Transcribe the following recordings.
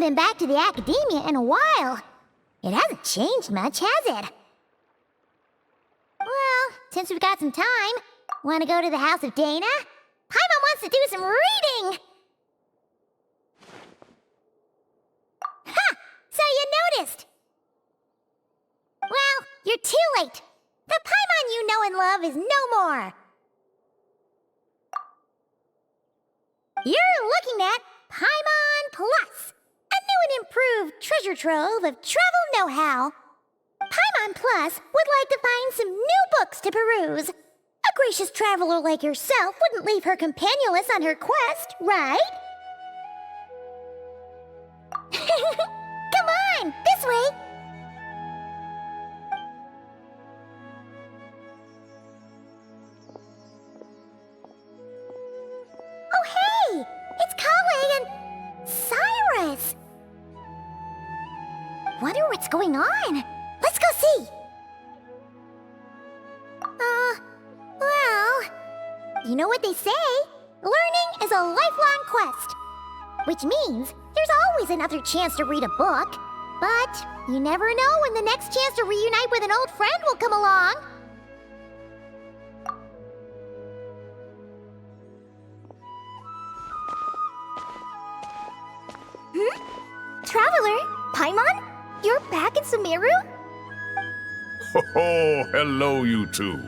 been back to the academia in a while. It hasn't changed much, has it? Well, since we've got some time, want to go to the house of Dana? Paimon wants to do some reading! Ha! So you noticed! Well, you're too late. The Paimon you know and love is no more. You're looking at Paimon Plus, a new and improved treasure trove of travel know-how. Paimon Plus would like to find some new books to peruse. A gracious traveler like yourself wouldn't leave her companionless on her quest, right? Come on, this way! Oh hey! It's Collei and Cyrus! Wonder what's going on. Let's go see! Well... You know what they say? Learning is a lifelong quest. Which means there's always another chance to read a book. But you never know when the next chance to reunite with an old friend will come along. Traveler, Paimon? You're back in Sumeru? Oh, hello, you two.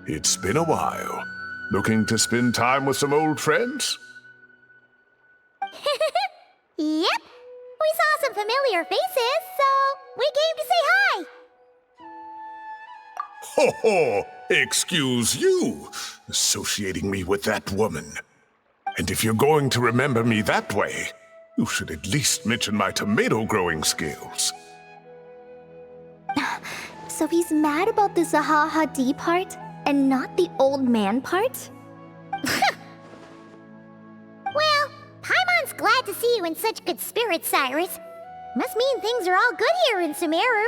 It's been a while. Looking to spend time with some old friends? Yep. We saw some familiar faces, so we came to say hi. Ho ho! Excuse you, associating me with that woman. And if you're going to remember me that way, you should at least mention my tomato growing skills. So he's mad about the Zaha D part, and not the old man part? Well, Paimon's glad to see you in such good spirits, Cyrus. Must mean things are all good here in Sumeru.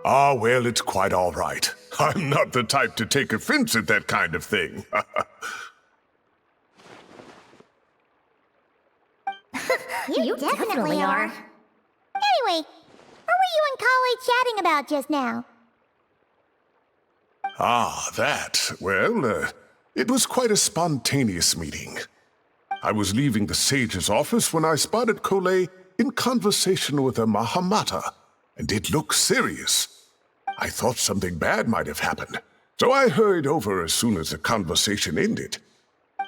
Ah, well, it's quite all right. I'm not the type to take offense at that kind of thing. You definitely are. Anyway, what were you and Collei chatting about just now? Ah, that. Well, it was quite a spontaneous meeting. I was leaving the sage's office when I spotted Collei in conversation with a Mahamata, and it looked serious. I thought something bad might have happened, so I hurried over as soon as the conversation ended.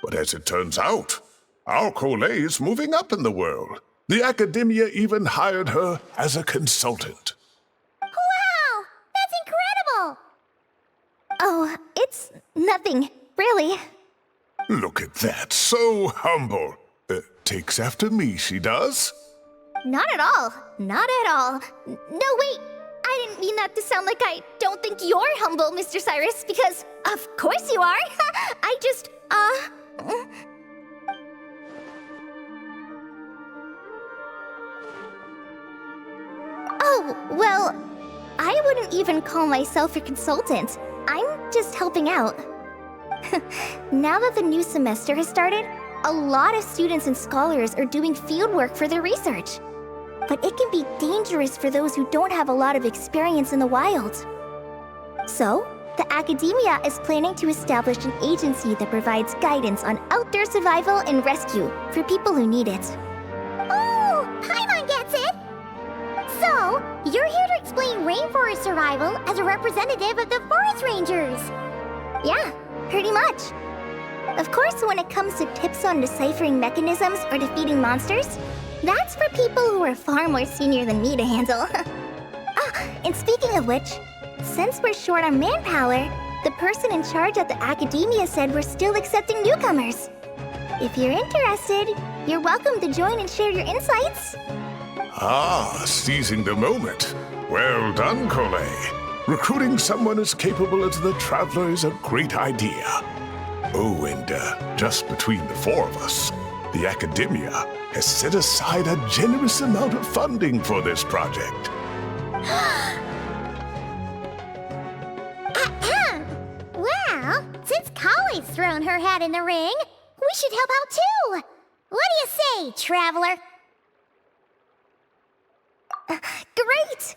But as it turns out, our Collei is moving up in the world. The academia even hired her as a consultant. Wow! That's incredible! Oh, it's nothing, really. Look at that, so humble. Takes after me, she does. Not at all. Not at all. No, wait. I didn't mean that to sound like I don't think you're humble, Mr. Cyrus, because of course you are. I just, Oh, well, I wouldn't even call myself a consultant. I'm just helping out. Now that the new semester has started, a lot of students and scholars are doing fieldwork for their research. But it can be dangerous for those who don't have a lot of experience in the wild. So, the academia is planning to establish an agency that provides guidance on outdoor survival and rescue for people who need it. Oh, Paimon gets it! So, you're here to explain rainforest survival as a representative of the forest rangers. Yeah, pretty much. Of course, when it comes to tips on deciphering mechanisms or defeating monsters, that's for people who are far more senior than me to handle. And speaking of which, since we're short on manpower, the person in charge at the academia said we're still accepting newcomers. If you're interested, you're welcome to join and share your insights. Ah, seizing the moment. Well done, Collei. Recruiting someone as capable as the Traveler is a great idea. Oh, and just between the four of us, the academia has set aside a generous amount of funding for this project. Well, since Collei's thrown her hat in the ring, we should help out too. What do you say, Traveler? Great!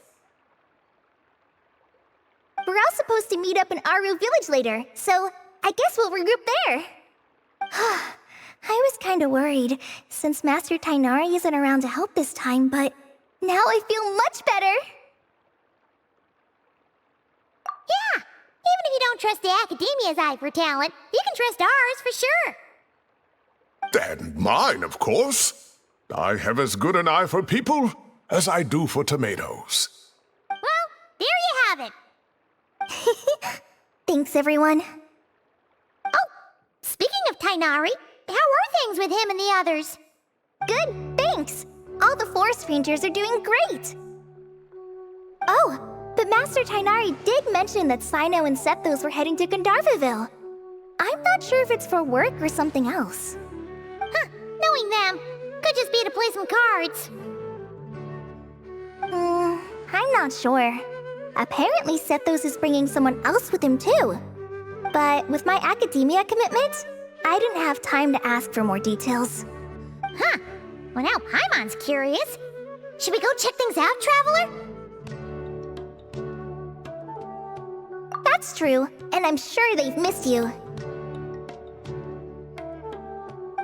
We're all supposed to meet up in Aru Village later, so I guess we'll regroup there. I was kinda worried, since Master TIghnari isn't around to help this time, but now I feel much better! Yeah! Even if you don't trust the Academia's eye for talent, you can trust ours for sure! And mine, of course. I have as good an eye for people as I do for tomatoes. Well, there you have it! Thanks, everyone. Oh, speaking of TIghnari, how are things with him and the others? Good, thanks! All the forest rangers are doing great! Oh, but Master TIghnari did mention that Cyno and Sethos were heading to Gandharvaville. I'm not sure if it's for work or something else. Huh, knowing them, could just be to play some cards. I'm not sure. Apparently Sethos is bringing someone else with him too. But with my academia commitment, I didn't have time to ask for more details. Huh, well now Paimon's curious. Should we go check things out, Traveler? That's true, and I'm sure they've missed you.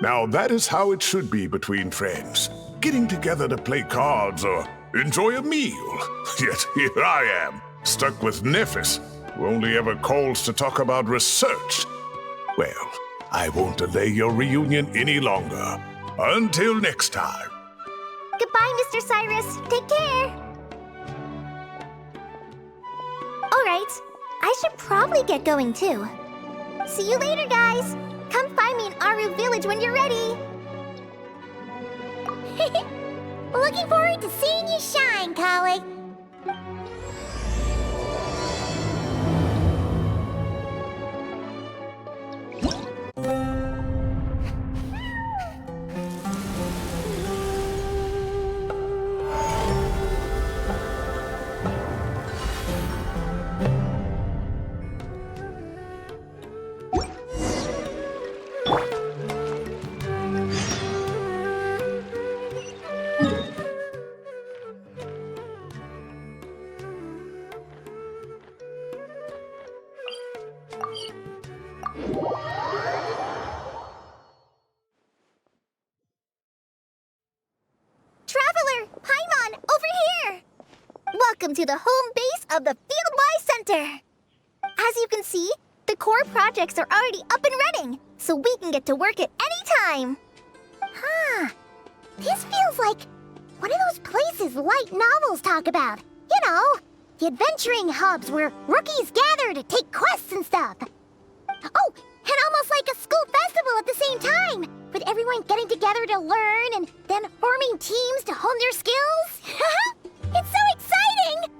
Now that is how it should be between friends. Getting together to play cards or enjoy a meal. Yet here I am, stuck with Nephis, who only ever calls to talk about research. Well, I won't delay your reunion any longer. Until next time. Goodbye, Mr. Cyrus. Take care. All right, I should probably get going too. See you later, guys. Come find me in Aru Village when you're ready. Looking forward to seeing you shine, Collei. Traveler, Paimon, over here! Welcome to the home base of the Fieldwise Center. As you can see, the core projects are already up and running, so we can get to work at any time. Huh. This feels like one of those places light novels talk about. You know, the adventuring hubs where rookies gather to take quests and stuff. Oh, and almost like a school festival at the same time, with everyone getting together to learn and then forming teams to hone their skills. It's so exciting!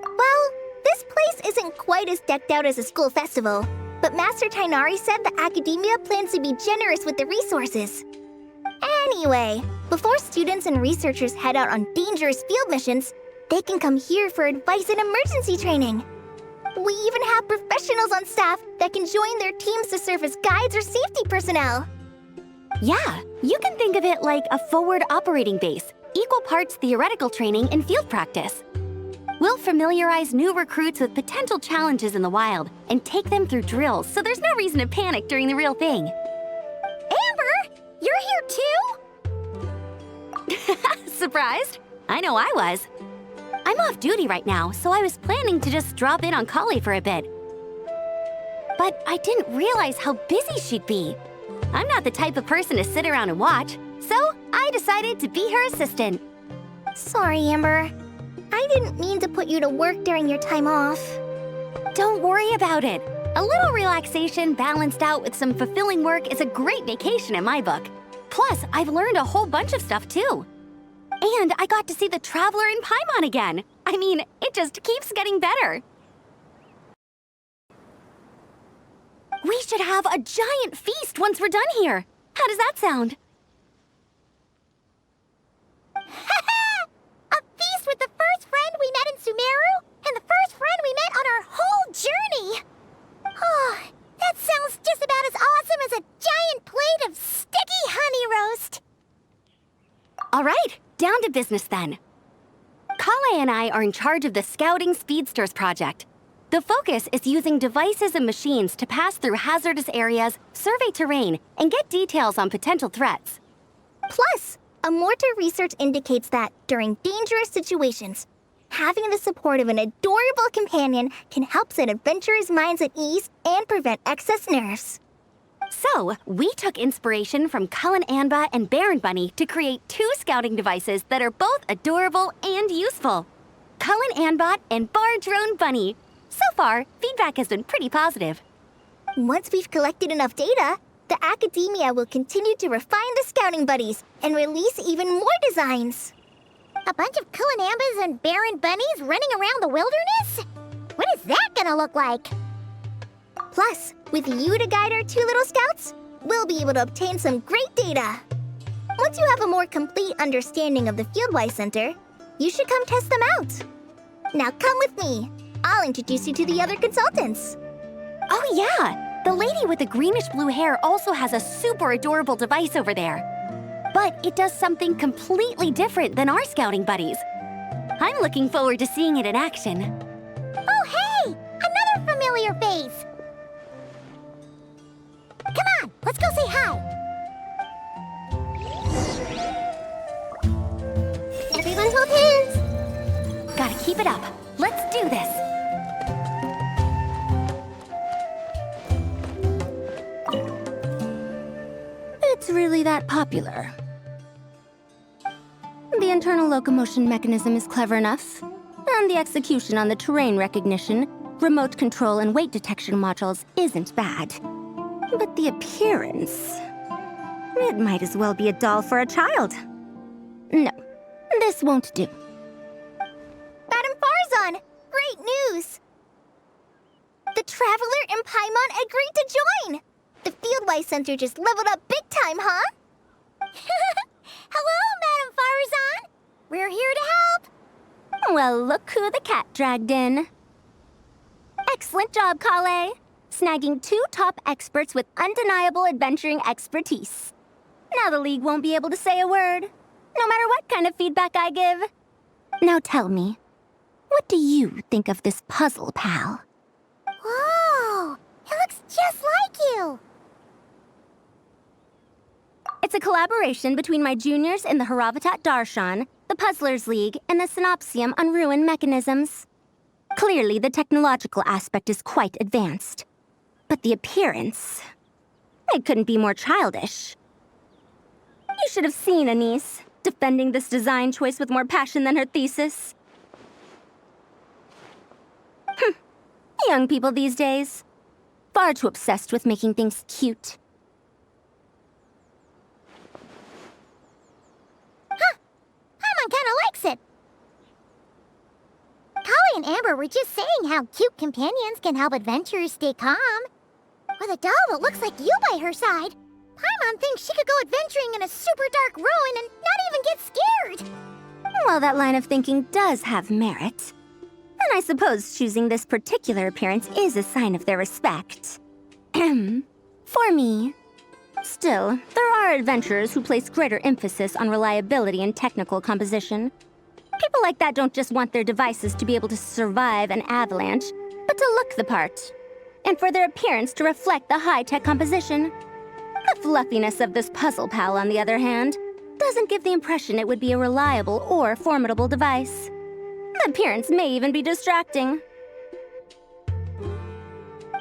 Well, this place isn't quite as decked out as a school festival, but Master TIghnari said the Academia plans to be generous with the resources. Anyway, before students and researchers head out on dangerous field missions, they can come here for advice and emergency training. We even have professionals on staff that can join their teams to serve as guides or safety personnel. Yeah, you can think of it like a forward operating base, equal parts theoretical training and field practice. We'll familiarize new recruits with potential challenges in the wild and take them through drills so there's no reason to panic during the real thing. Amber, you're here too? Surprised? I know I was. I'm off duty right now, so I was planning to just drop in on Collei for a bit. But I didn't realize how busy she'd be. I'm not the type of person to sit around and watch, so I decided to be her assistant. Sorry, Amber. I didn't mean to put you to work during your time off. Don't worry about it. A little relaxation balanced out with some fulfilling work is a great vacation in my book. Plus, I've learned a whole bunch of stuff too. And I got to see the Traveler in Paimon again. I mean, it just keeps getting better. We should have a giant feast once we're done here. How does that sound? A feast with the first friend we met in Sumeru and the first friend we met on our whole journey. Oh, that sounds just about as awesome as a giant plate of sticky honey roast. All right, down to business then. Collei and I are in charge of the Scouting Speedsters project. The focus is using devices and machines to pass through hazardous areas, survey terrain, and get details on potential threats. Plus, a mortar research indicates that during dangerous situations, having the support of an adorable companion can help set adventurers' minds at ease and prevent excess nerves. So, we took inspiration from Cullen Anba and Baron Bunny to create 2 scouting devices that are both adorable and useful. Cullen Anbot and Bar Drone Bunny. So far, feedback has been pretty positive. Once we've collected enough data, the academia will continue to refine the scouting buddies and release even more designs. A bunch of Kulanambas and Baron Bunnies running around the wilderness? What is that gonna look like? Plus, with you to guide our 2 little scouts, we'll be able to obtain some great data. Once you have a more complete understanding of the Fieldwise Center, you should come test them out. Now come with me. I'll introduce you to the other consultants. Oh yeah, the lady with the greenish-blue hair also has a super adorable device over there. But it does something completely different than our scouting buddies. I'm looking forward to seeing it in action. Oh hey! Another familiar face! Come on, let's go say hi! Everyone hold hands! Gotta keep it up. Let's do this. It's really that popular. The internal locomotion mechanism is clever enough, and the execution on the terrain recognition, remote control, and weight detection modules isn't bad. But the appearance... it might as well be a doll for a child. No, this won't do. Madam Farzan, great news! The Traveler and Paimon agreed to join! The Fieldwise Center just leveled up big time, huh? Hello, Madam Farzan! We're here to help! Well, look who the cat dragged in. Excellent job, Collei. Snagging 2 top experts with undeniable adventuring expertise. Now the League won't be able to say a word, no matter what kind of feedback I give. Now tell me, what do you think of this puzzle, pal? Whoa! It looks just like you! It's a collaboration between my juniors in the Haravatat Darshan, the Puzzlers League, and the Synopsium on Ruin Mechanisms. Clearly, the technological aspect is quite advanced. But the appearance... it couldn't be more childish. You should have seen Anise, defending this design choice with more passion than her thesis. Young people these days. Far too obsessed with making things cute. Paimon kinda likes it. Collei and Amber were just saying how cute companions can help adventurers stay calm. With a doll that looks like you by her side, Paimon thinks she could go adventuring in a super dark ruin and not even get scared. Well, that line of thinking does have merit. And I suppose choosing this particular appearance is a sign of their respect. For me. Still, there are adventurers who place greater emphasis on reliability and technical composition. People like that don't just want their devices to be able to survive an avalanche, but to look the part. And for their appearance to reflect the high-tech composition. The fluffiness of this puzzle pal, on the other hand, doesn't give the impression it would be a reliable or formidable device. The appearance may even be distracting.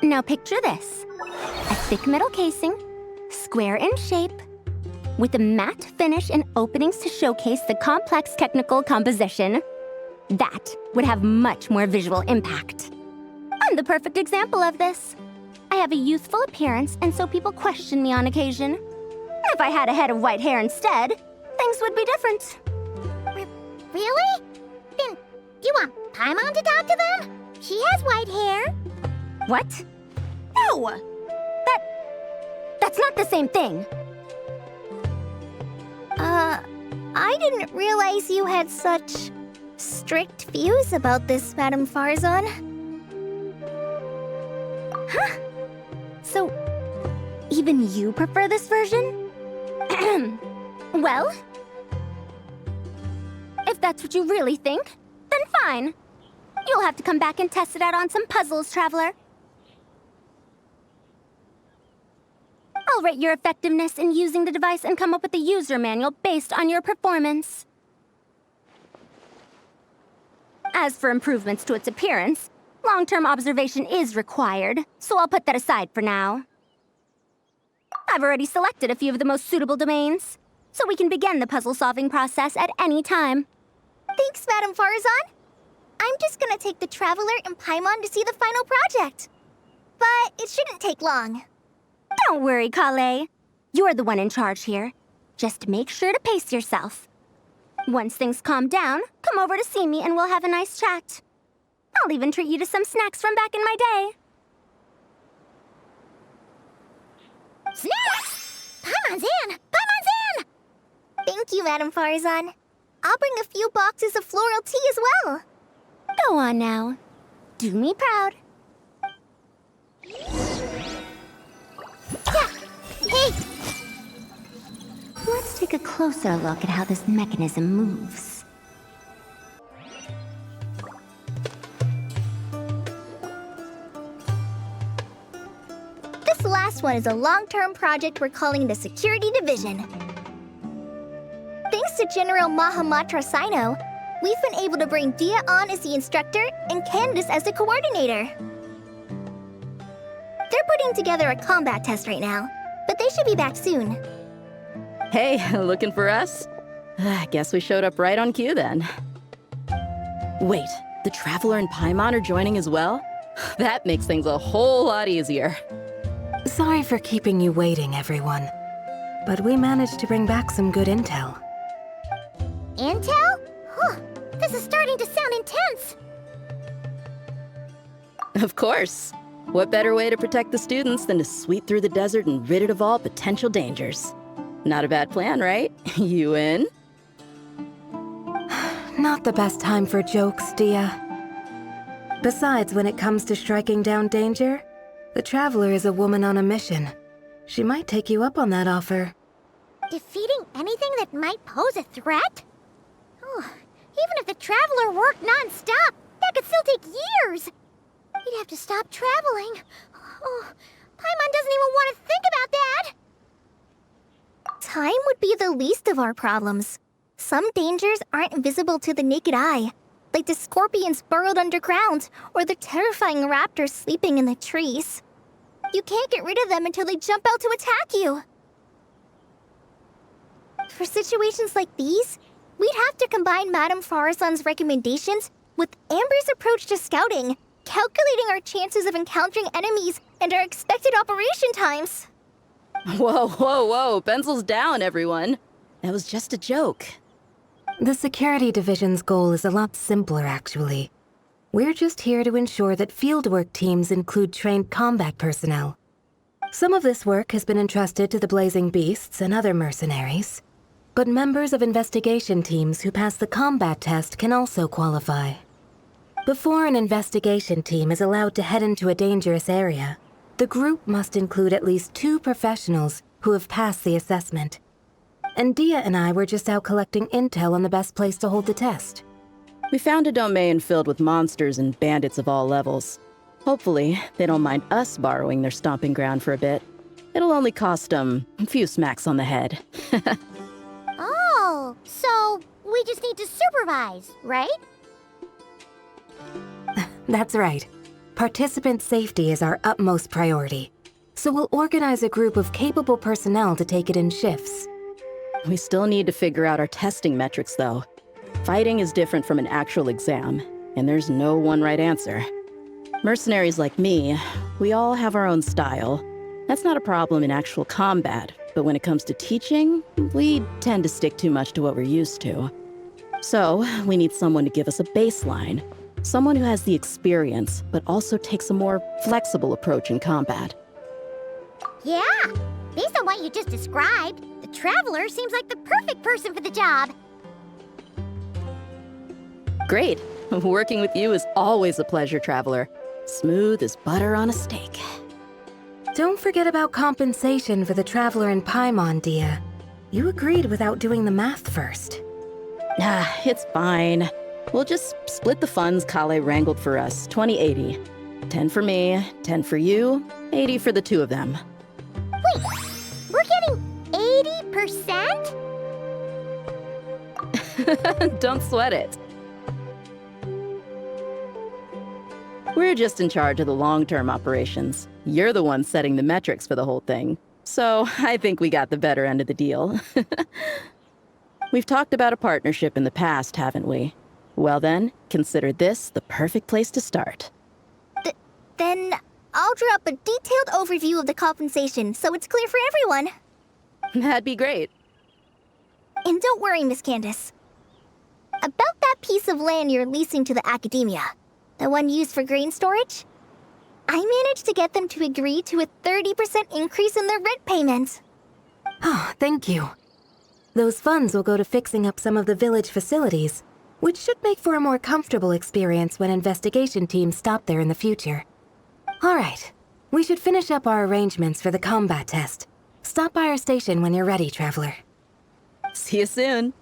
Now picture this. A thick metal casing, square in shape, with a matte finish and openings to showcase the complex technical composition. That would have much more visual impact. I'm the perfect example of this. I have a youthful appearance, and so people question me on occasion. If I had a head of white hair instead, things would be different. Really? Then, do you want Paimon to talk to them? She has white hair. What? No! That's not the same thing. I didn't realize you had such strict views about this, Madam Farzan. Huh? So, even you prefer this version? Well, if that's what you really think, then Then fine. You'll have to come back and test it out on some puzzles, Traveler. I'll rate your effectiveness in using the device and come up with a user manual based on your performance. As for improvements to its appearance, long-term observation is required, so I'll put that aside for now. I've already selected a few of the most suitable domains, so we can begin the puzzle-solving process at any time. Thanks, Madame Farazan. I'm just gonna take the Traveler and Paimon to see the final project. But it shouldn't take long. Don't worry, Collei. You're the one in charge here. Just make sure to pace yourself. Once things calm down, come over to see me and we'll have a nice chat. I'll even treat you to some snacks from back in my day. Snacks! Paimon's in! Paimon's in! Thank you, Madame Farazan. I'll bring a few boxes of floral tea as well. Go on now. Do me proud. Yeah. Hey! Let's take a closer look at how this mechanism moves. This last one is a long-term project we're calling the Security Division. Thanks to General Mahamatra Cyno, we've been able to bring Dia on as the instructor and Candace as the coordinator. They're putting together a combat test right now, but they should be back soon. Hey, looking for us? I guess we showed up right on cue then. Wait, the Traveler and Paimon are joining as well? That makes things a whole lot easier. Sorry for keeping you waiting, everyone. But we managed to bring back some good intel. Intel? Huh, this is starting to sound intense. Of course. What better way to protect the students than to sweep through the desert and rid it of all potential dangers? Not a bad plan, right? You in? Not the best time for jokes, Dia. Besides, when it comes to striking down danger, the Traveler is a woman on a mission. She might take you up on that offer. Defeating anything that might pose a threat? Oh, even if the Traveler worked non-stop, that could still take years. We'd have to stop traveling. Oh, Paimon doesn't even want to think about that. Time would be the least of our problems. Some dangers aren't visible to the naked eye, like the scorpions burrowed underground or the terrifying raptors sleeping in the trees. You can't get rid of them until they jump out to attack you. For situations like these, we'd have to combine Madame Farazan's recommendations with Amber's approach to scouting, calculating our chances of encountering enemies and our expected operation times. Whoa, whoa, whoa, pencils down, everyone. That was just a joke. The Security Division's goal is a lot simpler, actually. We're just here to ensure that fieldwork teams include trained combat personnel. Some of this work has been entrusted to the Blazing Beasts and other mercenaries, but members of investigation teams who pass the combat test can also qualify. Before an investigation team is allowed to head into a dangerous area, the group must include at least 2 professionals who have passed the assessment. And Dia and I were just out collecting intel on the best place to hold the test. We found a domain filled with monsters and bandits of all levels. Hopefully, they don't mind us borrowing their stomping ground for a bit. It'll only cost them a few smacks on the head. Oh, so we just need to supervise, right? That's right. Participant safety is our utmost priority. So we'll organize a group of capable personnel to take it in shifts. We still need to figure out our testing metrics, though. Fighting is different from an actual exam, and there's no one right answer. Mercenaries like me, we all have our own style. That's not a problem in actual combat, but when it comes to teaching, we tend to stick too much to what we're used to. So, we need someone to give us a baseline. Someone who has the experience, but also takes a more flexible approach in combat. Yeah, based on what you just described, the Traveler seems like the perfect person for the job. Great. Working with you is always a pleasure, Traveler. Smooth as butter on a steak. Don't forget about compensation for the Traveler and Paimon, Dia. You agreed without doing the math first. It's fine. We'll just split the funds Collei wrangled for us, 20-80. 10 for me, 10 for you, 80 for the two of them. Wait, we're getting 80%? Don't sweat it. We're just in charge of the long-term operations. You're the one setting the metrics for the whole thing. So I think we got the better end of the deal. We've talked about a partnership in the past, haven't we? Well then, consider this the perfect place to start. Then I'll draw up a detailed overview of the compensation so it's clear for everyone. That'd be great. And don't worry, Miss Candace. About that piece of land you're leasing to the academia, the one used for grain storage, I managed to get them to agree to a 30% increase in their rent payments. Oh, thank you. Those funds will go to fixing up some of the village facilities, which should make for a more comfortable experience when investigation teams stop there in the future. All right, we should finish up our arrangements for the combat test. Stop by our station when you're ready, Traveler. See you soon.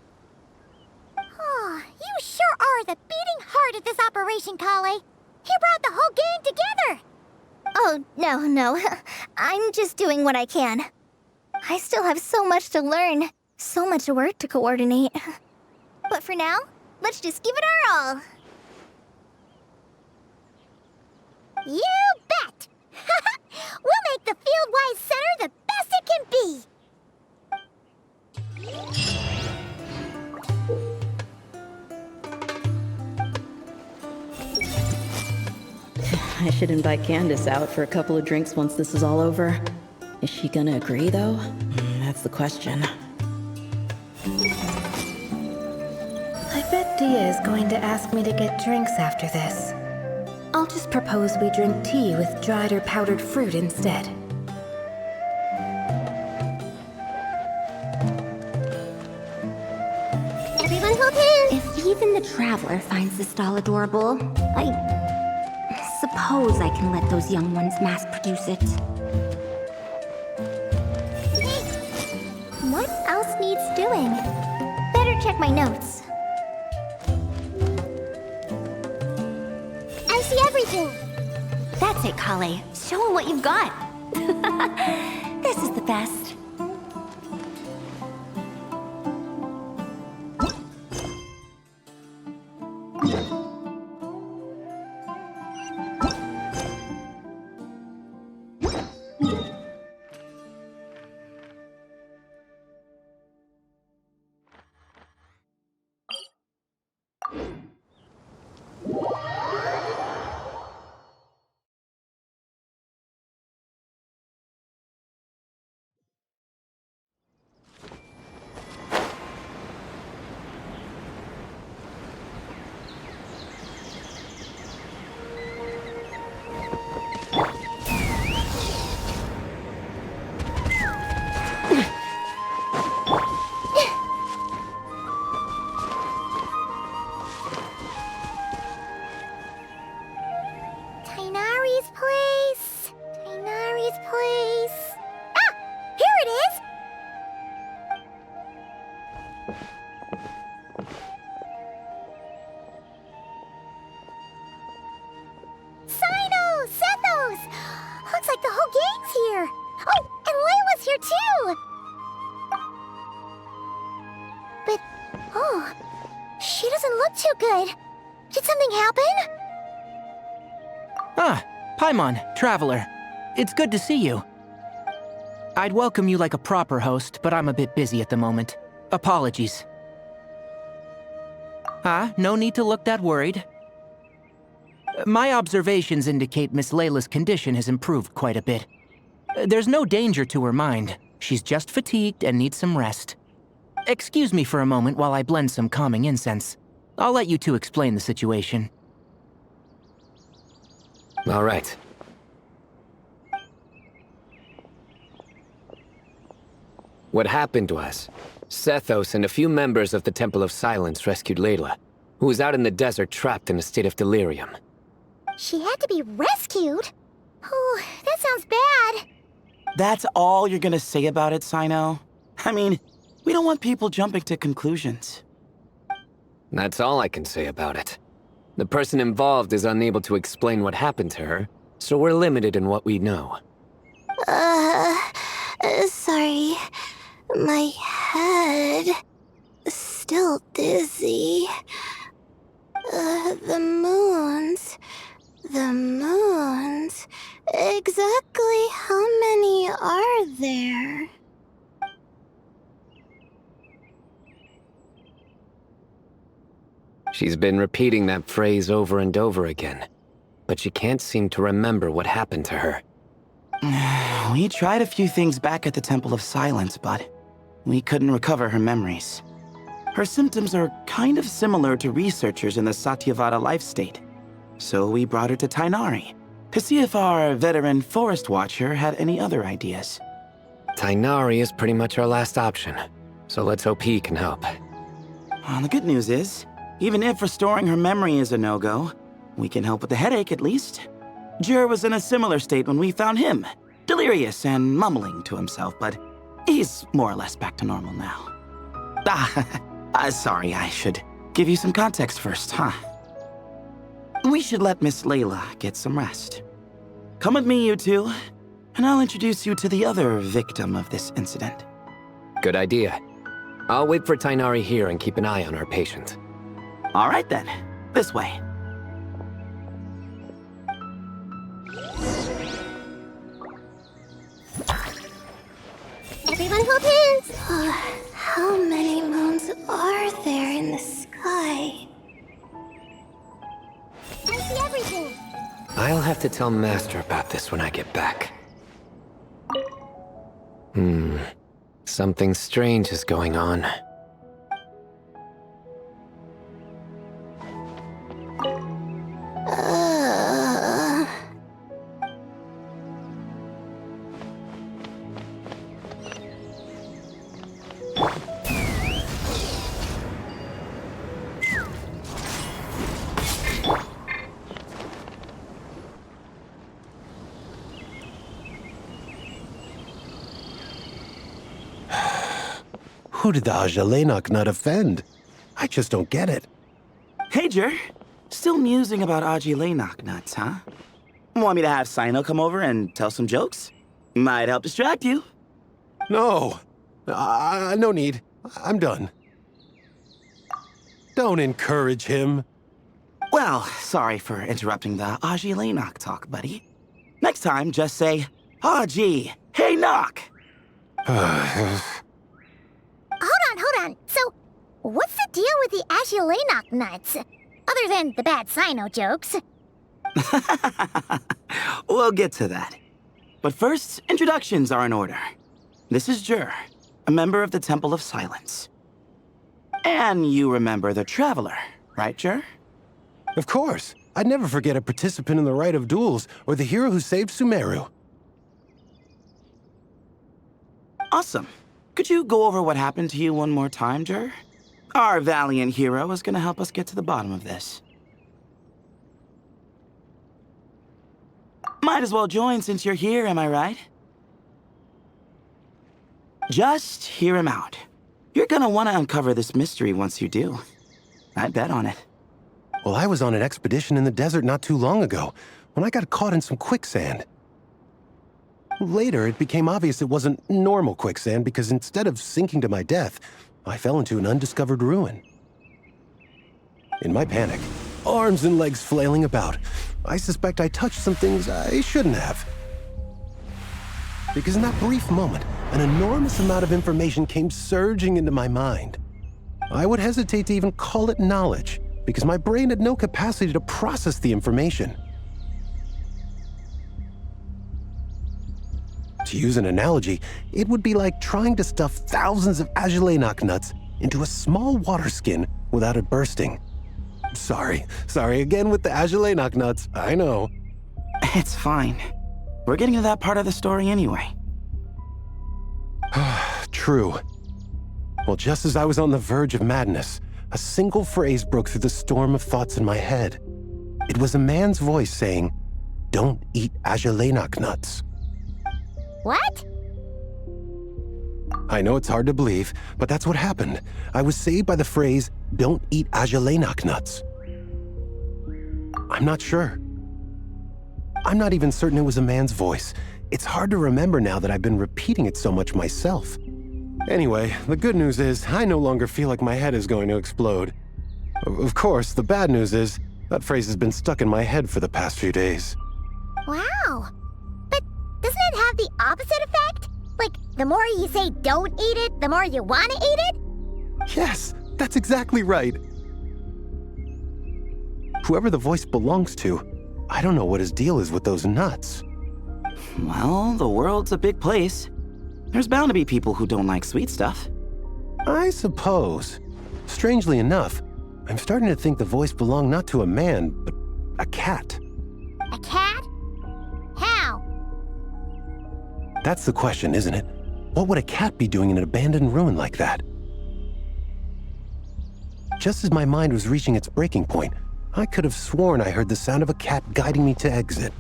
Oh, you sure are the beating heart of this operation, Collei. You brought the whole gang together. Oh, no. I'm just doing what I can. I still have so much to learn, so much work to coordinate. But for now, let's just give it our all. You bet! We'll make the Fieldwise Center the best it can be! I should invite Candace out for a couple of drinks once this is all over. Is she gonna agree, though? That's the question. I bet Dia is going to ask me to get drinks after this. I'll just propose we drink tea with dried or powdered fruit instead. Everyone hold hands! If even the Traveler finds this doll adorable, I suppose I can let those young ones mass-produce it. What else needs doing? Better check my notes. I see everything! That's it, Collei. Show him what you've got. This is the best. TIghnari's place. TIghnari's place. Ah! Here it is! Cyno! Sethos! Looks like the whole gang's here. Oh, and Layla's here too! But, oh, she doesn't look too good. Did something happen? Ah, Paimon, Traveler. It's good to see you. I'd welcome you like a proper host, but I'm a bit busy at the moment. Apologies. Ah, no need to look that worried. My observations indicate Miss Layla's condition has improved quite a bit. There's no danger to her mind. She's just fatigued and needs some rest. Excuse me for a moment while I blend some calming incense. I'll let you two explain the situation. All right. What happened was, Sethos and a few members of the Temple of Silence rescued Layla, who was out in the desert trapped in a state of delirium. She had to be rescued? Oh, that sounds bad. That's all you're gonna say about it, Cyno? I mean, we don't want people jumping to conclusions. That's all I can say about it. The person involved is unable to explain what happened to her, so we're limited in what we know. Sorry. My head. Still dizzy. The moons. Exactly how many are there? She's been repeating that phrase over and over again, but she can't seem to remember what happened to her. We tried a few things back at the Temple of Silence, but we couldn't recover her memories. Her symptoms are kind of similar to researchers in the Satyavada life state. So we brought her to TIghnari to see if our veteran forest watcher had any other ideas. TIghnari is pretty much our last option, so let's hope he can help. Well, the good news is, even if restoring her memory is a no-go, we can help with the headache at least. Jur was in a similar state when we found him, delirious and mumbling to himself, but he's more or less back to normal now. Sorry, I should give you some context first, huh? We should let Miss Layla get some rest. Come with me, you two, and I'll introduce you to the other victim of this incident. Good idea. I'll wait for TIghnari here and keep an eye on our patient. All right then, this way. Everyone hold hands! How many moons are there in the sky? I see everything! I'll have to tell Master about this when I get back. Something strange is going on. Who did the Ajalenak not offend? I just don't get it. Hey, Jur. Still musing about Ajalenak nuts, huh? Want me to have Cyno come over and tell some jokes? Might help distract you. No. No need. I'm done. Don't encourage him. Well, sorry for interrupting the Ajalenak talk, buddy. Next time, just say, Aji, hey, knock! Hold on. So, what's the deal with the Ajalenak nuts? Other than the bad Cyno jokes. We'll get to that. But first, introductions are in order. This is Jur, a member of the Temple of Silence. And you remember the Traveler, right, Jur? Of course. I'd never forget a participant in the Rite of Duels or the hero who saved Sumeru. Awesome. Could you go over what happened to you one more time, Jur? Our valiant hero is gonna help us get to the bottom of this. Might as well join since you're here, am I right? Just hear him out. You're gonna want to uncover this mystery once you do. I bet on it. Well, I was on an expedition in the desert not too long ago, when I got caught in some quicksand. Later, it became obvious it wasn't normal quicksand because instead of sinking to my death, I fell into an undiscovered ruin. In my panic, arms and legs flailing about, I suspect I touched some things I shouldn't have. Because in that brief moment, an enormous amount of information came surging into my mind. I would hesitate to even call it knowledge, because my brain had no capacity to process the information. To use an analogy, it would be like trying to stuff thousands of Ajalenak nuts into a small water skin without it bursting. Sorry again with the Ajalenak nuts, I know. It's fine. We're getting to that part of the story anyway. True. Well, just as I was on the verge of madness, a single phrase broke through the storm of thoughts in my head. It was a man's voice saying, "Don't eat Ajalenak nuts." What? I know it's hard to believe, but that's what happened. I was saved by the phrase, "Don't eat Alhaitham nuts." I'm not sure. I'm not even certain it was a man's voice. It's hard to remember now that I've been repeating it so much myself. Anyway, the good news is I no longer feel like my head is going to explode. Of course, the bad news is that phrase has been stuck in my head for the past few days. Wow. But doesn't it have the opposite effect? Like, the more you say don't eat it, the more you want to eat it? Yes, that's exactly right. Whoever the voice belongs to, I don't know what his deal is with those nuts. Well, the world's a big place. There's bound to be people who don't like sweet stuff. I suppose. Strangely enough, I'm starting to think the voice belonged not to a man, but a cat. A cat? How? That's the question, isn't it? What would a cat be doing in an abandoned ruin like that? Just as my mind was reaching its breaking point, I could have sworn I heard the sound of a cat guiding me to exit.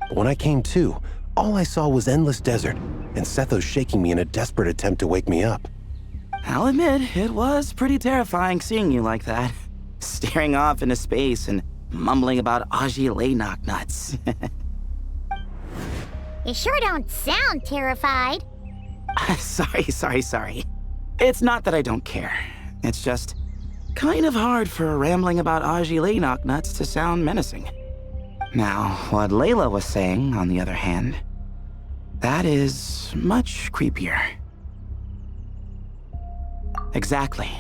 But when I came to, all I saw was endless desert, and Sethos shaking me in a desperate attempt to wake me up. I'll admit, it was pretty terrifying seeing you like that. Staring off into space and mumbling about Alhaitham nuts. You sure don't sound terrified. Sorry. It's not that I don't care. It's just kind of hard for rambling about Alhaitham nuts to sound menacing. Now, what Layla was saying, on the other hand, that is much creepier. Exactly.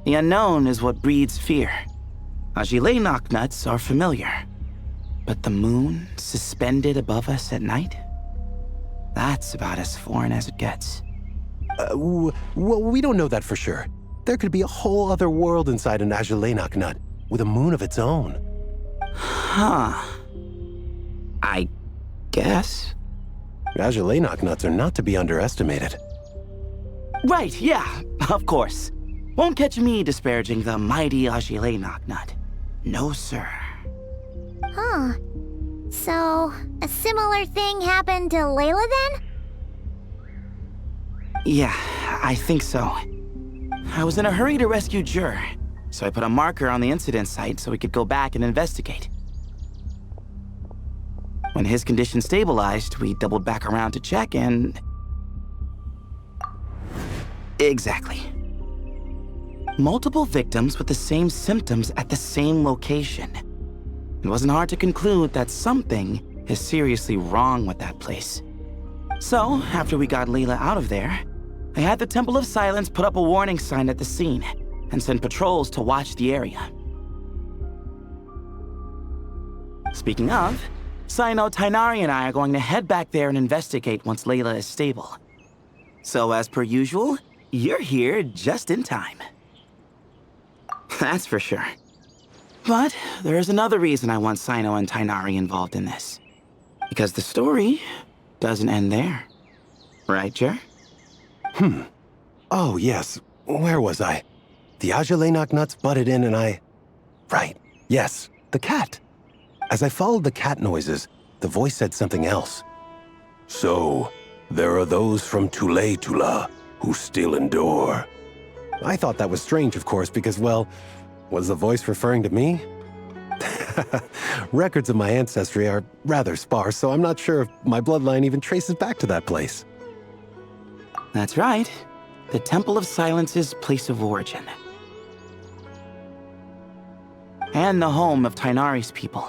The unknown is what breeds fear. Alhaitham nuts are familiar. But the moon suspended above us at night? That's about as foreign as it gets. Well, we don't know that for sure. There could be a whole other world inside an Alhaitham nut, with a moon of its own. Huh. I guess. Alhaitham nuts are not to be underestimated. Right, yeah, of course. Won't catch me disparaging the mighty Alhaitham nut. No, sir. Huh. So, a similar thing happened to Layla then? Yeah, I think so. I was in a hurry to rescue Jur, so I put a marker on the incident site so we could go back and investigate. When his condition stabilized, we doubled back around to check and... Exactly. Multiple victims with the same symptoms at the same location. It wasn't hard to conclude that something is seriously wrong with that place. So, after we got Layla out of there, I had the Temple of Silence put up a warning sign at the scene and send patrols to watch the area. Speaking of, Cyno, TIghnari, and I are going to head back there and investigate once Layla is stable. So, as per usual, you're here just in time. That's for sure. But there's another reason I want Cyno and TIghnari involved in this. Because the story doesn't end there. Right, Jer? Oh, yes. Where was I? The Alhaitham nuts butted in and I... Right. Yes, the cat. As I followed the cat noises, the voice said something else. So, there are those from Tula who still endure. I thought that was strange, of course, because, well, was the voice referring to me? Records of my ancestry are rather sparse, so I'm not sure if my bloodline even traces back to that place. That's right. The Temple of Silence's place of origin. And the home of TIghnari's people.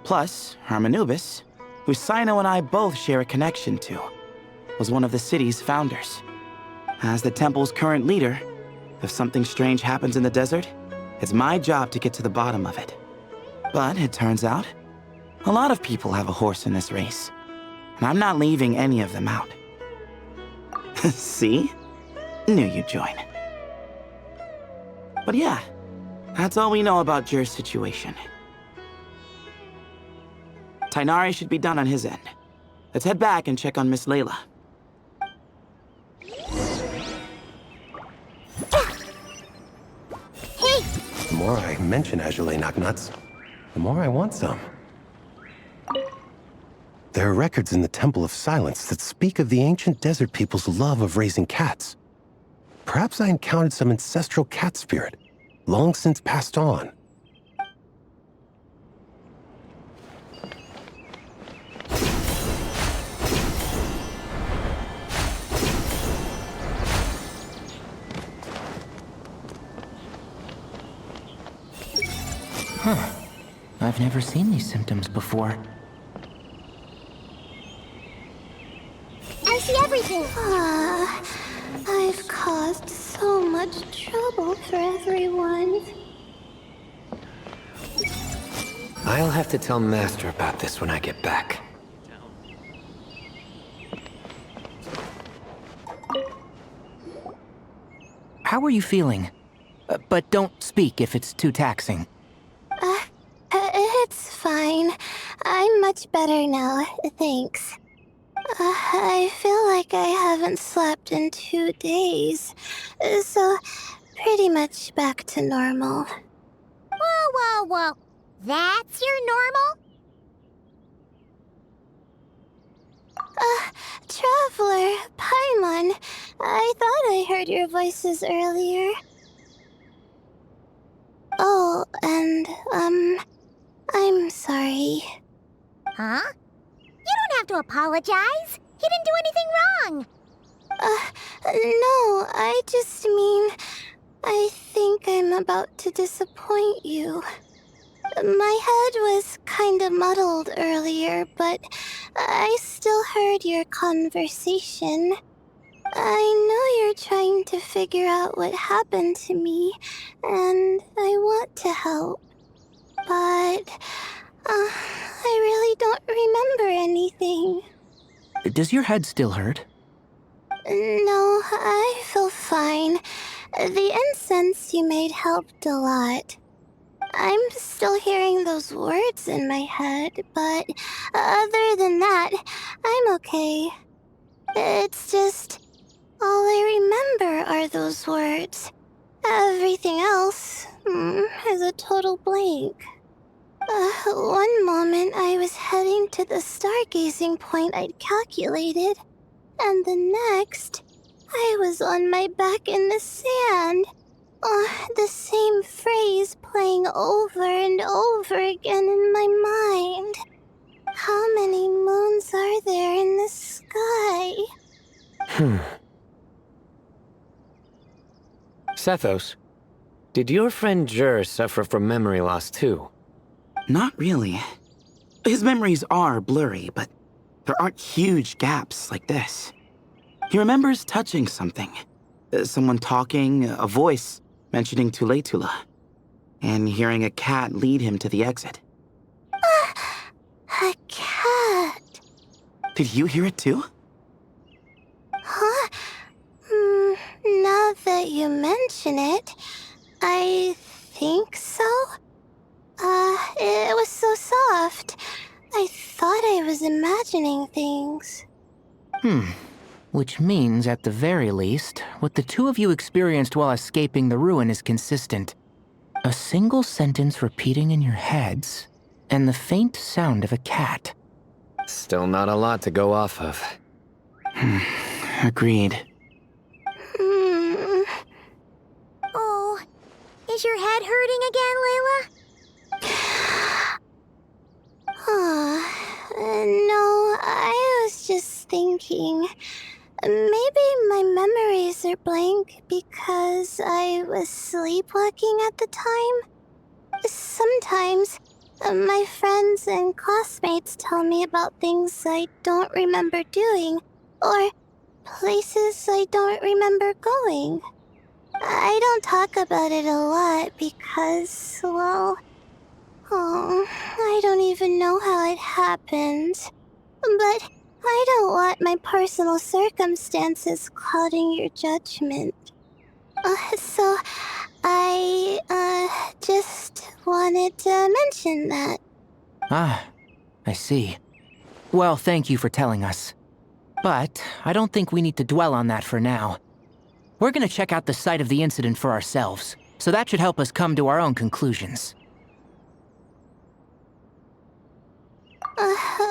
Plus, Hermanubis, who Cyno and I both share a connection to, was one of the city's founders. As the temple's current leader, if something strange happens in the desert, it's my job to get to the bottom of it. But it turns out, a lot of people have a horse in this race, and I'm not leaving any of them out. See? Knew you'd join. But yeah, that's all we know about Jur's situation. TIghnari should be done on his end. Let's head back and check on Miss Layla. Hey! The more I mention Alhaitham nuts, the more I want some. There are records in the Temple of Silence that speak of the ancient desert people's love of raising cats. Perhaps I encountered some ancestral cat spirit, long since passed on. Huh. I've never seen these symptoms before. I see everything. I've caused so much trouble for everyone. I'll have to tell Master about this when I get back. How are you feeling? But don't speak if it's too taxing. It's fine. I'm much better now, thanks. I feel like I haven't slept in 2 days, so pretty much back to normal. Whoa. That's your normal? Traveler, Paimon, I thought I heard your voices earlier. Oh, and, I'm sorry. Huh? You don't have to apologize. You didn't do anything wrong. No, I just mean, I think I'm about to disappoint you. My head was kinda muddled earlier, but I still heard your conversation. I know you're trying to figure out what happened to me, and I want to help. But, I really don't remember anything. Does your head still hurt? No, I feel fine. The incense you made helped a lot. I'm still hearing those words in my head, but other than that, I'm okay. It's just, all I remember are those words. Everything else is a total blank. One moment I was heading to the stargazing point I'd calculated, and the next, I was on my back in the sand. The same phrase playing over and over again in my mind. How many moons are there in the sky? Sethos, did your friend Jur suffer from memory loss too? Not really. His memories are blurry, but there aren't huge gaps like this. He remembers touching something. Someone talking, a voice mentioning Tuletula, and hearing a cat lead him to the exit. A cat. Did you hear it too? Huh? Now that you mention it, I think so. It was so soft. I thought I was imagining things. Which means, at the very least, what the two of you experienced while escaping the ruin is consistent. A single sentence repeating in your heads, and the faint sound of a cat. Still not a lot to go off of. Agreed. Oh, is your head hurting again, Layla? No, I was just thinking. Maybe my memories are blank because I was sleepwalking at the time. Sometimes, my friends and classmates tell me about things I don't remember doing, or places I don't remember going. I don't talk about it a lot because, well, I don't even know how it happened. But I don't want my personal circumstances clouding your judgment. So I, just wanted to mention that. Ah, I see. Well, thank you for telling us. But I don't think we need to dwell on that for now. We're gonna check out the site of the incident for ourselves, so that should help us come to our own conclusions.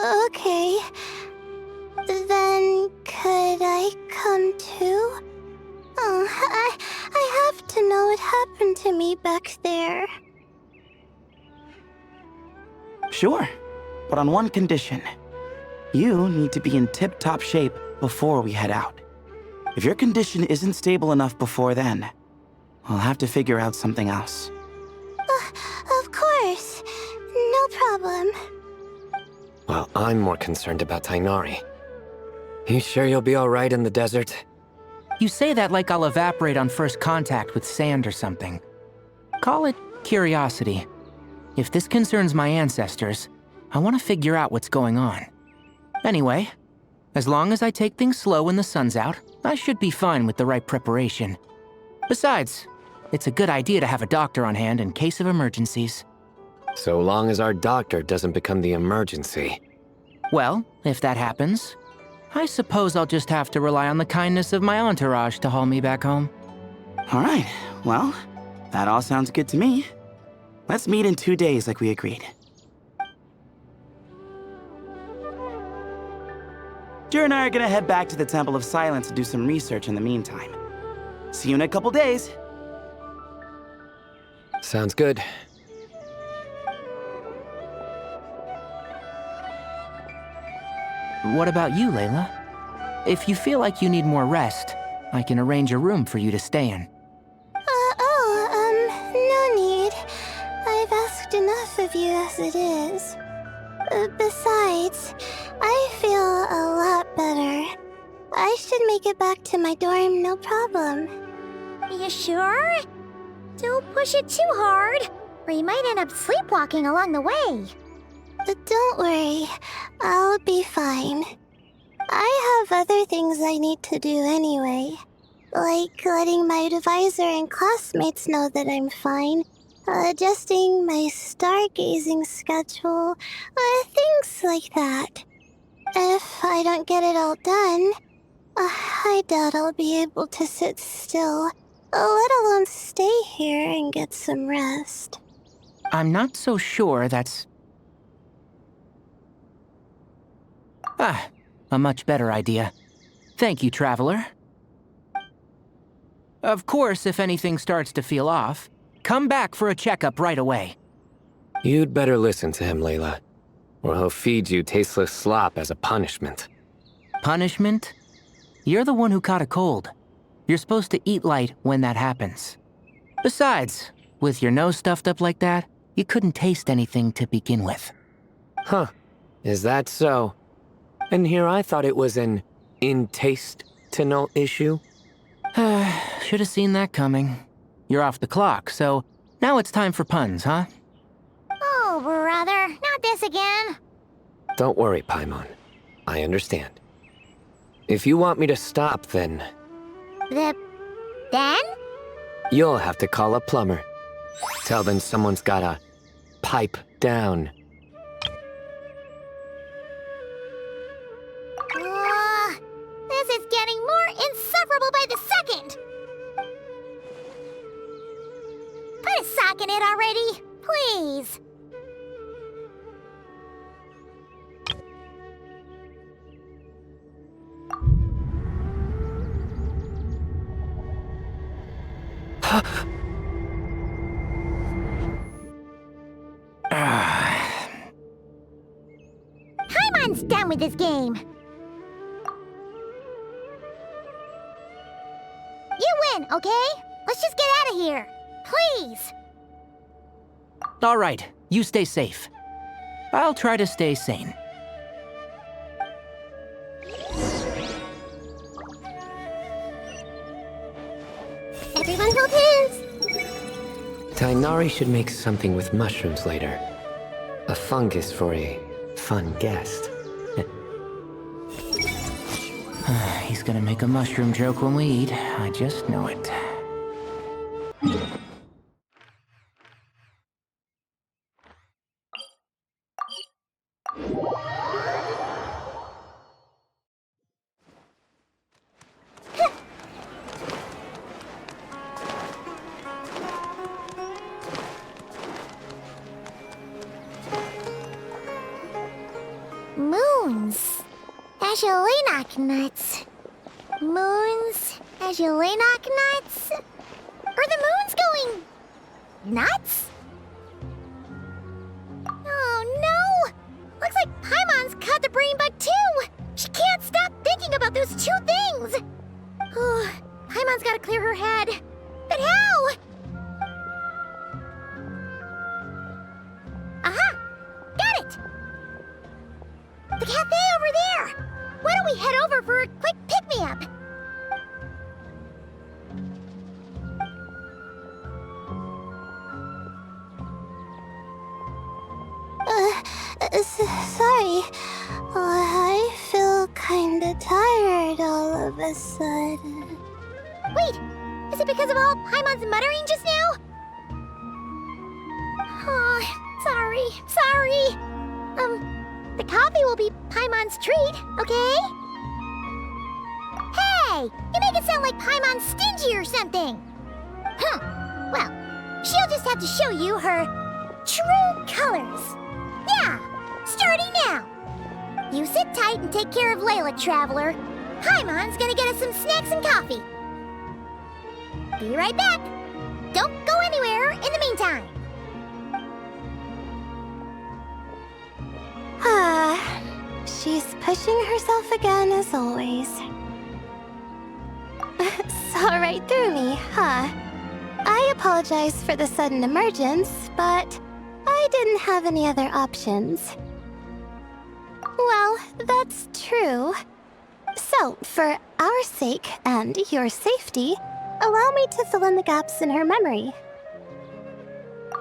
Okay. Then could I come too? Oh, I have to know what happened to me back there. Sure, but on one condition. You need to be in tip-top shape before we head out. If your condition isn't stable enough before then, I'll have to figure out something else. Of course. No problem. Well, I'm more concerned about TIghnari. You sure you'll be alright in the desert? You say that like I'll evaporate on first contact with sand or something. Call it curiosity. If this concerns my ancestors, I want to figure out what's going on. Anyway, as long as I take things slow when the sun's out, I should be fine with the right preparation. Besides, it's a good idea to have a doctor on hand in case of emergencies. So long as our doctor doesn't become the emergency. Well, if that happens, I suppose I'll just have to rely on the kindness of my entourage to haul me back home. Alright, well, that all sounds good to me. Let's meet in 2 days like we agreed. Jer and I are gonna head back to the Temple of Silence to do some research in the meantime. See you in a couple days. Sounds good. What about you, Layla? If you feel like you need more rest, I can arrange a room for you to stay in. No need. I've asked enough of you as it is. Besides, I feel a lot better. I should make it back to my dorm, no problem. You sure? Don't push it too hard, or you might end up sleepwalking along the way. Don't worry, I'll be fine. I have other things I need to do anyway. Like letting my advisor and classmates know that I'm fine, adjusting my stargazing schedule, things like that. If I don't get it all done, I doubt I'll be able to sit still, let alone stay here and get some rest. I'm not so sure that's... a much better idea. Thank you, Traveler. Of course, if anything starts to feel off, come back for a checkup right away. You'd better listen to him, Layla, or he'll feed you tasteless slop as a punishment. Punishment? You're the one who caught a cold. You're supposed to eat light when that happens. Besides, with your nose stuffed up like that, you couldn't taste anything to begin with. Huh. Is that so? And here I thought it was an in-taste-to-know issue. Should have seen that coming. You're off the clock, so now it's time for puns, huh? Oh, brother, not this again. Don't worry, Paimon. I understand. If you want me to stop, then... Then? You'll have to call a plumber. Tell them someone's gotta pipe down. This is getting more insufferable by the second! Put a sock in it already, please. Paimon's done with this game. You win, okay? Let's just get out of here. Please. All right, you stay safe. I'll try to stay sane. Everyone hold hands! TIghnari should make something with mushrooms later. A fungus for a fun guest. He's gonna make a mushroom joke when we eat. I just know it. Moving Ashalenak nuts. Moons, Ashalenak nuts? Are the moons going nuts? Oh no! Looks like Paimon's caught the brain bug too! She can't stop thinking about those two things! Oh, Paimon's gotta clear her head. But how? Aha! Got it! The cafe over there! Why don't we head over for a quick pick-me-up? Sorry. I feel kinda tired all of a sudden. Wait! Is it because of all Paimon's muttering just now? Oh, sorry. The coffee will be Paimon's treat, okay? Hey! You make it sound like Paimon's stingy or something! Well, she'll just have to show you her true colors. Yeah! Starting now! You sit tight and take care of Layla, Traveler. Paimon's gonna get us some snacks and coffee. Be right back! Don't go anywhere in the meantime! She's pushing herself again as always. Saw right through me, huh? I apologize for the sudden emergence, but I didn't have any other options. Well, that's true. So, for our sake and your safety, allow me to fill in the gaps in her memory.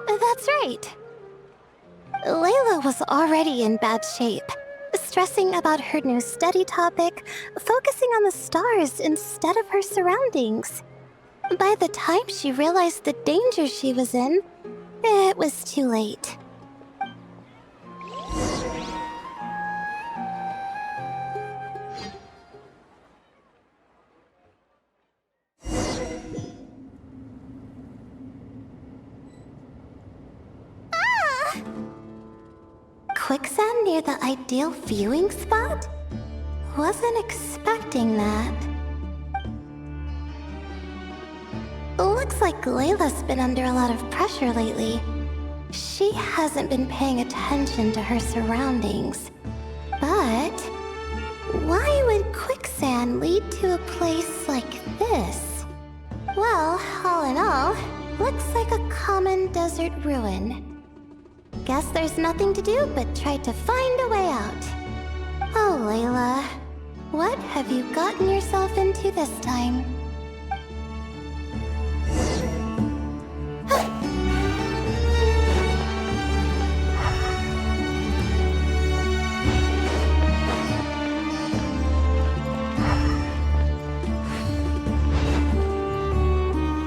That's right. Layla was already in bad shape, stressing about her new study topic, focusing on the stars instead of her surroundings. By the time she realized the danger she was in, it was too late. Quicksand near the ideal viewing spot? Wasn't expecting that. Looks like Layla's been under a lot of pressure lately. She hasn't been paying attention to her surroundings. But why would quicksand lead to a place like this? Well, all in all, looks like a common desert ruin. Guess there's nothing to do but try to find a way out. Oh, Layla, what have you gotten yourself into this time?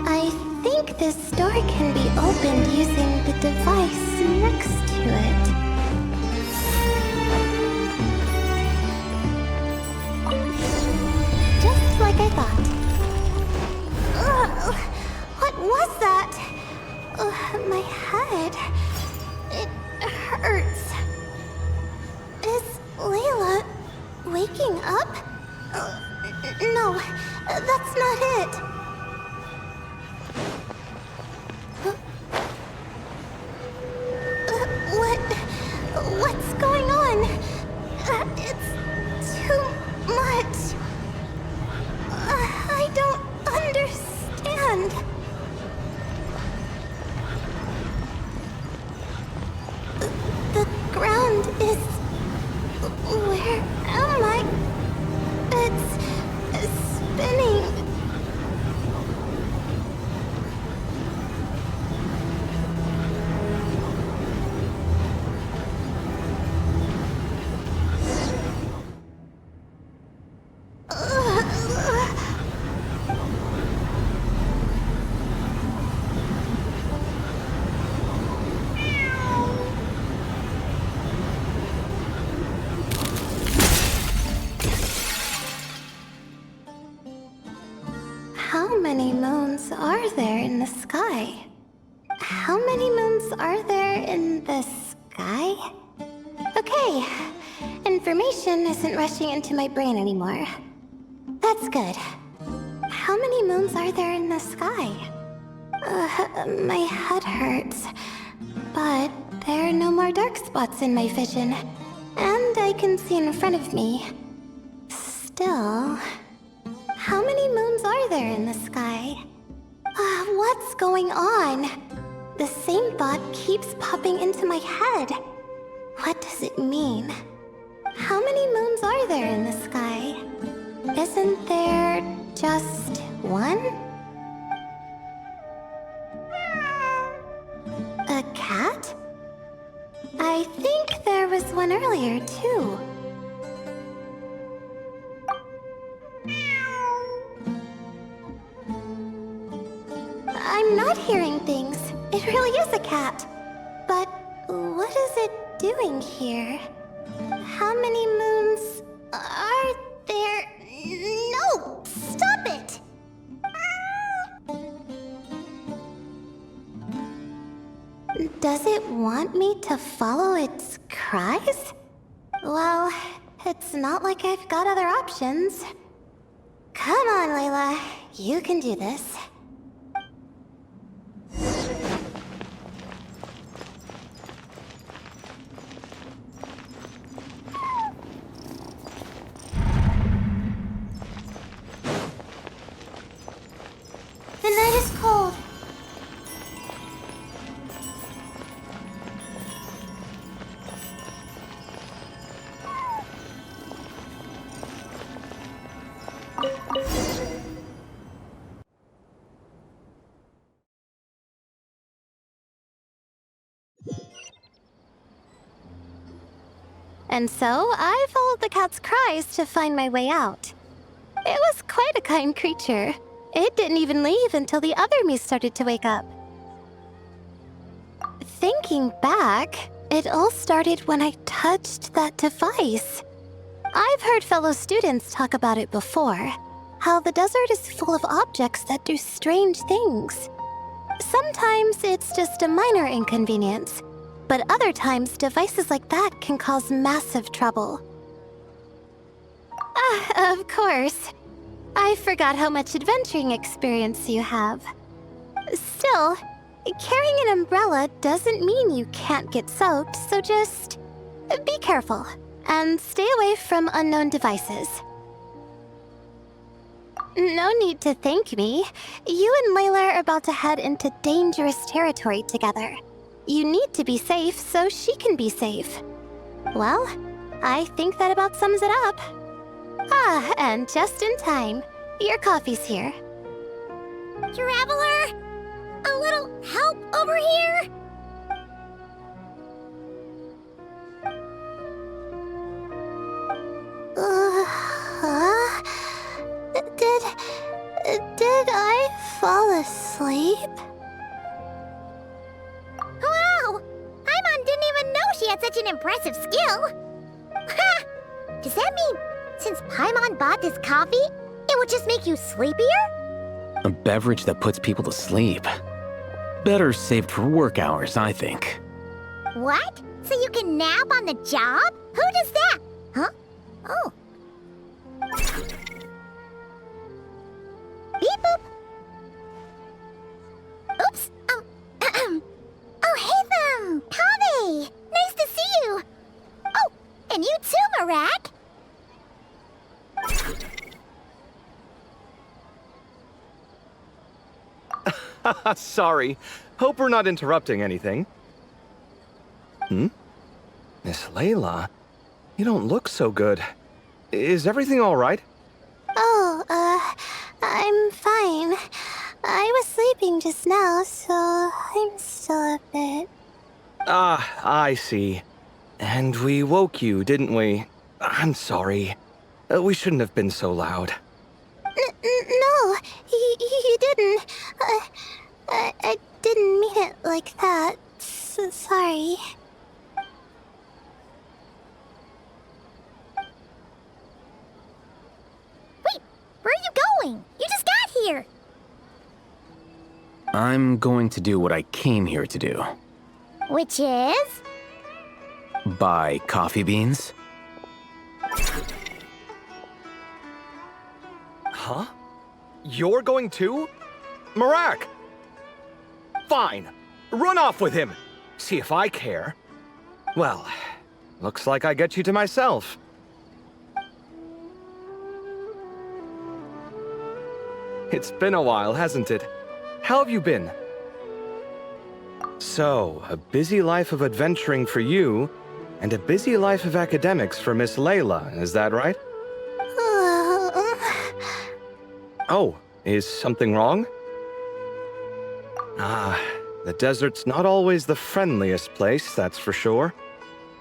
I think this door can be opened using the device next to it. Just like I thought. Ugh, what was that? My head. It hurts. Is Layla waking up? No, that's not it. What's going on? It's too much. I don't understand. The ground is... Where am I? It's spinning. How many moons are there in the sky? How many moons are there in the sky? Okay, in information isn't rushing into my brain anymore. That's good. How many moons are there in the sky? My head hurts. But there are no more dark spots in my vision. And I can see in front of me. Still... How many moons are there in the sky? What's going on? The same thought keeps popping into my head. What does it mean? How many moons are there in the sky? Isn't there just one? A cat? I think there was one earlier, too. I'm not hearing things. It really is a cat. But what is it doing here? How many moons are there? No! Stop it! Does it want me to follow its cries? Well, it's not like I've got other options. Come on, Layla. You can do this. The night is cold. And so, I followed the cat's cries to find my way out. It was quite a kind creature. It didn't even leave until the other me started to wake up. Thinking back, it all started when I touched that device. I've heard fellow students talk about it before, how the desert is full of objects that do strange things. Sometimes it's just a minor inconvenience, but other times devices like that can cause massive trouble. Of course. I forgot how much adventuring experience you have. Still, carrying an umbrella doesn't mean you can't get soaked, so just be careful and stay away from unknown devices. No need to thank me. You and Layla are about to head into dangerous territory together. You need to be safe so she can be safe. Well, I think that about sums it up. And just in time. Your coffee's here. Traveler! A little help over here? Did I fall asleep? Wow! Paimon didn't even know she had such an impressive skill. Ha! Does that mean since Paimon bought this coffee, it would just make you sleepier? A beverage that puts people to sleep. Better saved for work hours, I think. What? So you can nap on the job? Who does that? Huh? Oh. Beep boop. Oops. Alhaitham! Kaveh! Nice to see you! Oh, and you too, Marak! Sorry. Hope we're not interrupting anything. Miss Layla, you don't look so good. Is everything all right? Oh, I'm fine. I was sleeping just now, so I'm still a bit... I see. And we woke you, didn't we? I'm sorry. We shouldn't have been so loud. No, you didn't. I didn't mean it like that. Sorry. Wait, where are you going? You just got here. I'm going to do what I came here to do. Which is? Buy coffee beans? Huh? You're going too? Marak! Fine. Run off with him. See if I care. Well, looks like I get you to myself. It's been a while, hasn't it? How have you been? So, a busy life of adventuring for you, and a busy life of academics for Miss Layla, is that right? Oh, is something wrong? Ah, the desert's not always the friendliest place, that's for sure.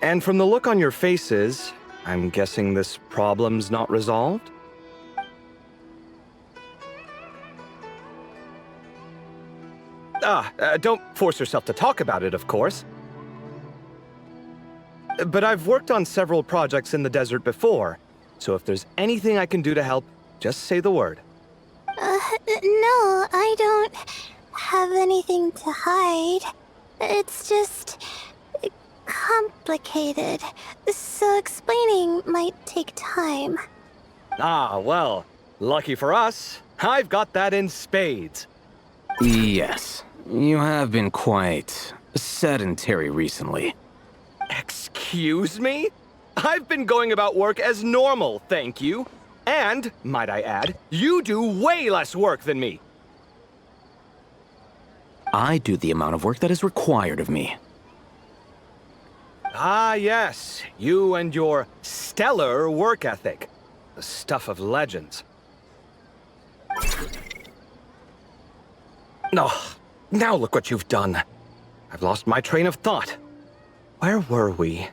And from the look on your faces, I'm guessing this problem's not resolved? Don't force yourself to talk about it, of course. But I've worked on several projects in the desert before, so if there's anything I can do to help, just say the word. No, I don't have anything to hide. It's just complicated, so explaining might take time. Ah, well, lucky for us, I've got that in spades. Yes, you have been quite sedentary recently. Excuse me? I've been going about work as normal, thank you. And, might I add, you do way less work than me. I do the amount of work that is required of me. Ah, yes, you and your stellar work ethic. The stuff of legends. Oh, now look what you've done. I've lost my train of thought. Where were we?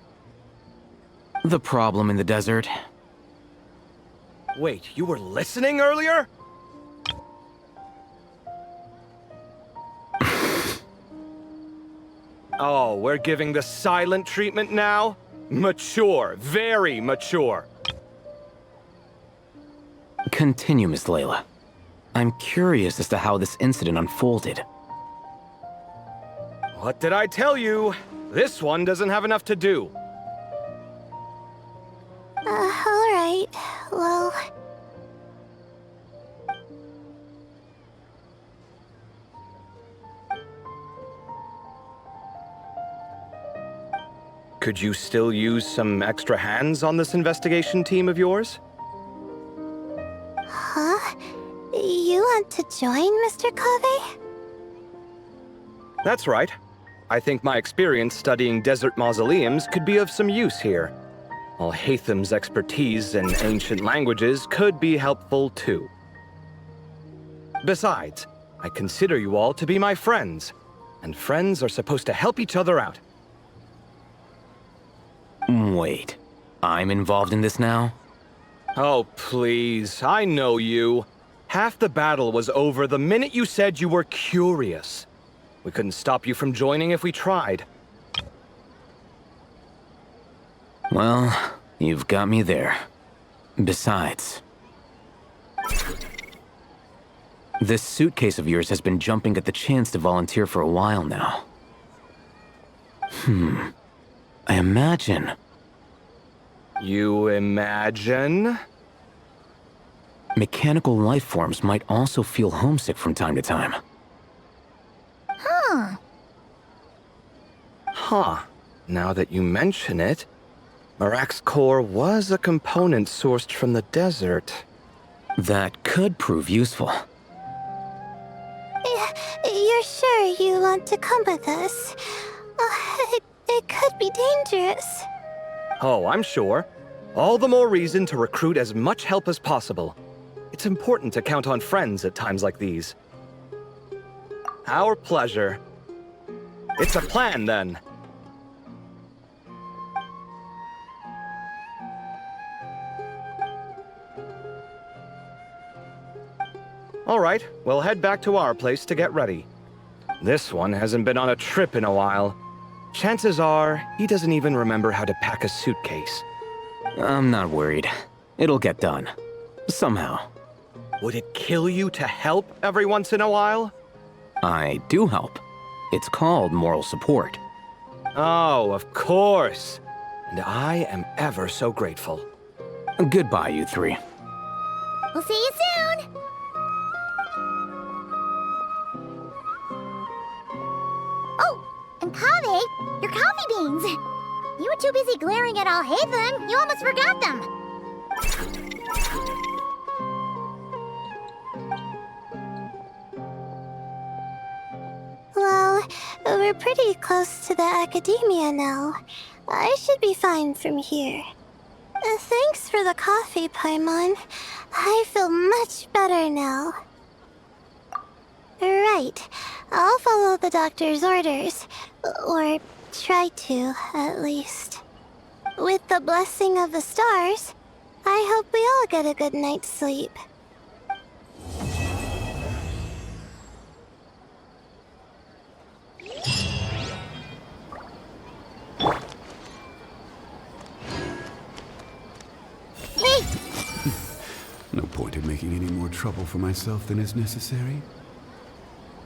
The problem in the desert. Wait, you were listening earlier? Oh, we're giving the silent treatment now? Mature, very mature. Continue, Miss Layla. I'm curious as to how this incident unfolded. What did I tell you? This one doesn't have enough to do. Alright, well... Could you still use some extra hands on this investigation team of yours? Huh? You want to join, Mr. Kaveh? That's right. I think my experience studying desert mausoleums could be of some use here. Alhaitham's expertise in ancient languages could be helpful too. Besides, I consider you all to be my friends, and friends are supposed to help each other out. Wait, I'm involved in this now? Oh, please, I know you. Half the battle was over the minute you said you were curious. We couldn't stop you from joining if we tried. Well, you've got me there. Besides, this suitcase of yours has been jumping at the chance to volunteer for a while now. I imagine. You imagine? Mechanical life forms might also feel homesick from time to time. Huh. Now that you mention it, Marak's core was a component sourced from the desert. That could prove useful. You're sure you want to come with us? It could be dangerous. Oh, I'm sure. All the more reason to recruit as much help as possible. It's important to count on friends at times like these. Our pleasure. It's a plan, then. All right, we'll head back to our place to get ready. This one hasn't been on a trip in a while. Chances are, he doesn't even remember how to pack a suitcase. I'm not worried. It'll get done. Somehow. Would it kill you to help every once in a while? I do help. It's called moral support. Oh, of course. And I am ever so grateful. Goodbye, you three. We'll see you soon! Oh, and Kaveh, your coffee beans! You were too busy glaring at Alhaitham, you almost forgot them! Well, we're pretty close to the academia now. I should be fine from here. Thanks for the coffee, Paimon. I feel much better now. Right. I'll follow the doctor's orders. Or try to, at least. With the blessing of the stars, I hope we all get a good night's sleep. Hey! No point in making any more trouble for myself than is necessary.